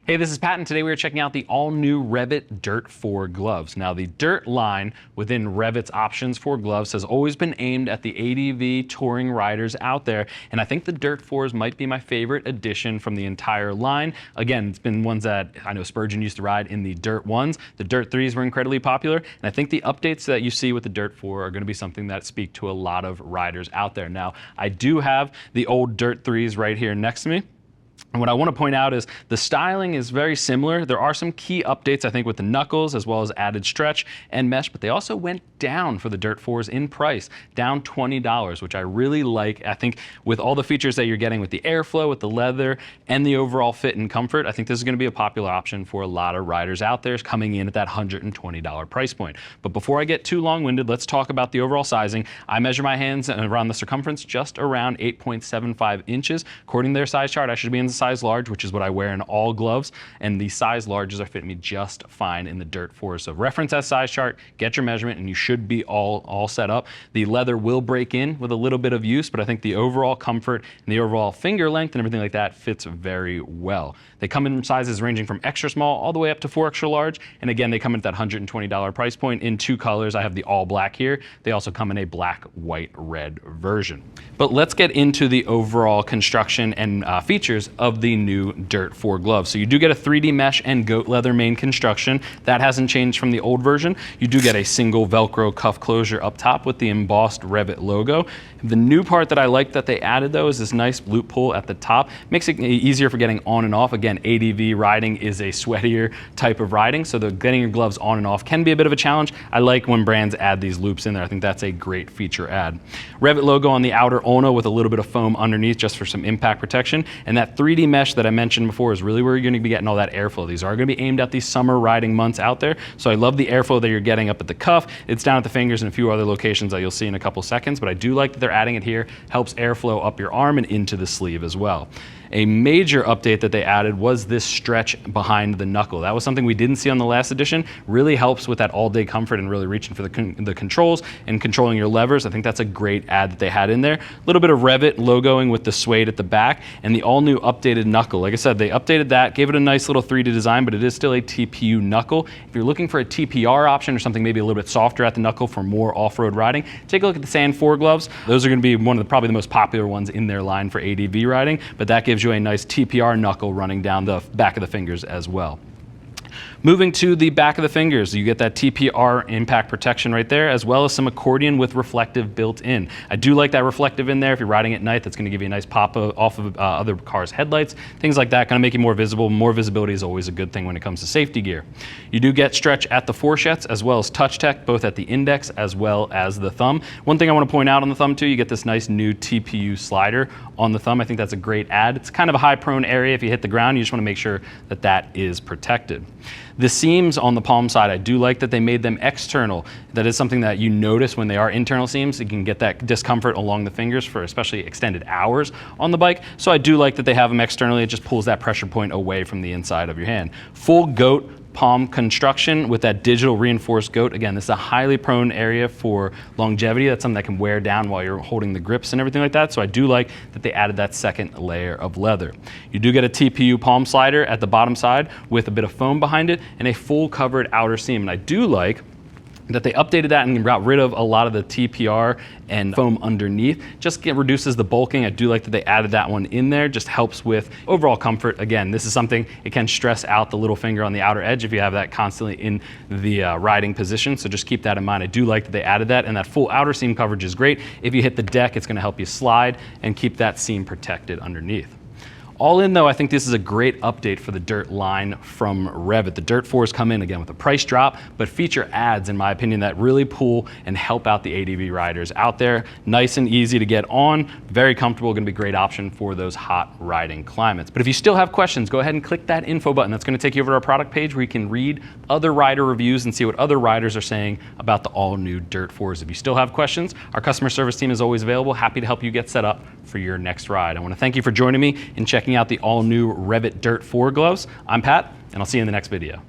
Hey, this is Pat, and today we are checking out the all-new REV'IT Dirt 4 gloves. Now, the Dirt line within REV'IT's options for gloves has always been aimed at the ADV touring riders out there, and I think the Dirt 4s might be my favorite addition from the entire line. Again, it's been ones that I know Spurgeon used to ride in the Dirt 1s. The Dirt 3s were incredibly popular, and I think the updates that you see with the Dirt 4 are going to be something that speak to a lot of riders out there. Now, I do have the old Dirt 3s right here next to me. And what I want to point out is the styling is very similar. There are some key updates, I think, with the knuckles as well as added stretch and mesh, but they also went down for the Dirt 4s in price, down $20, which I really like. I think with all the features that you're getting with the airflow, with the leather, and the overall fit and comfort, I think this is going to be a popular option for a lot of riders out there coming in at that $120 price point. But before I get too long-winded, let's talk about the overall sizing. I measure my hands around the circumference just around 8.75 inches. According to their size chart, I should be in the size large, which is what I wear in all gloves, and the size larges are fitting me just fine in the Dirt 4. So reference that size chart, get your measurement, and you should be all set up. The leather will break in with a little bit of use, but I think the overall comfort and the overall finger length and everything like that fits very well. They come in sizes ranging from extra small all the way up to 4 extra large, and again, they come in at that $120 price point in 2 colors. I have the all black here. They also come in a black, white, red version. But let's get into the overall construction and features of the new Dirt 4 gloves. So you do get a 3D mesh and goat leather main construction. That hasn't changed from the old version. You do get a single Velcro cuff closure up top with the embossed REV'IT logo. The new part that I like that they added though is this nice loop pull at the top. Makes it easier for getting on and off. Again, ADV riding is a sweatier type of riding, so getting your gloves on and off can be a bit of a challenge. I like when brands add these loops in there. I think that's a great feature add. REV'IT logo on the outer ulna with a little bit of foam underneath just for some impact protection. And that 3D mesh that I mentioned before is really where you're going to be getting all that airflow. These are going to be aimed at these summer riding months out there. So I love the airflow that you're getting up at the cuff. It's down at the fingers and a few other locations that you'll see in a couple seconds, but I do like that they're adding it here. Helps airflow up your arm and into the sleeve as well. A major update that they added was this stretch behind the knuckle. That was something we didn't see on the last edition. Really helps with that all-day comfort and really reaching for the controls and controlling your levers. I think that's a great add that they had in there. A little bit of REV'IT logoing with the suede at the back and the all-new updated knuckle. Like I said, they updated that, gave it a nice little 3D design, but it is still a TPU knuckle. If you're looking for a TPR option or something maybe a little bit softer at the knuckle for more off-road riding, take a look at the Sand 4 gloves. Those are going to be one of probably the most popular ones in their line for ADV riding, but that gives you a nice TPR knuckle running down the back of the fingers as well. Moving to the back of the fingers, you get that TPR impact protection right there, as well as some accordion with reflective built in. I do like that reflective in there. If you're riding at night, that's going to give you a nice pop off of other cars' headlights. Things like that, going to make you more visible. More visibility is always a good thing when it comes to safety gear. You do get stretch at the fourchettes, as well as touch tech, both at the index as well as the thumb. One thing I want to point out on the thumb too, you get this nice new TPU slider on the thumb. I think that's a great add. It's kind of a high prone area. If you hit the ground, you just want to make sure that that is protected. The seams on the palm side, I do like that they made them external. That is something that you notice when they are internal seams. You can get that discomfort along the fingers for especially extended hours on the bike. So I do like that they have them externally. It just pulls that pressure point away from the inside of your hand. Full goat palm construction with that digital reinforced goat. Again, this is a highly prone area for longevity. That's something that can wear down while you're holding the grips and everything like that. So I do like that they added that second layer of leather. You do get a TPU palm slider at the bottom side with a bit of foam behind it and a full covered outer seam. And I do like that they updated that and got rid of a lot of the TPR and foam underneath. Just reduces the bulking. I do like that they added that one in there. Just helps with overall comfort. Again, this is something, it can stress out the little finger on the outer edge if you have that constantly in the riding position. So just keep that in mind. I do like that they added that, and that full outer seam coverage is great. If you hit the deck, it's going to help you slide and keep that seam protected underneath. All in though, I think this is a great update for the Dirt line from REV'IT. The Dirt 4s come in again with a price drop, but feature adds, in my opinion, that really pull and help out the ADV riders out there. Nice and easy to get on, very comfortable, going to be a great option for those hot riding climates. But if you still have questions, go ahead and click that info button. That's going to take you over to our product page where you can read other rider reviews and see what other riders are saying about the all-new Dirt 4s. If you still have questions, our customer service team is always available, happy to help you get set up for your next ride. I want to thank you for joining me and checking out the all-new REV'IT Dirt 4 gloves. I'm Pat, and I'll see you in the next video.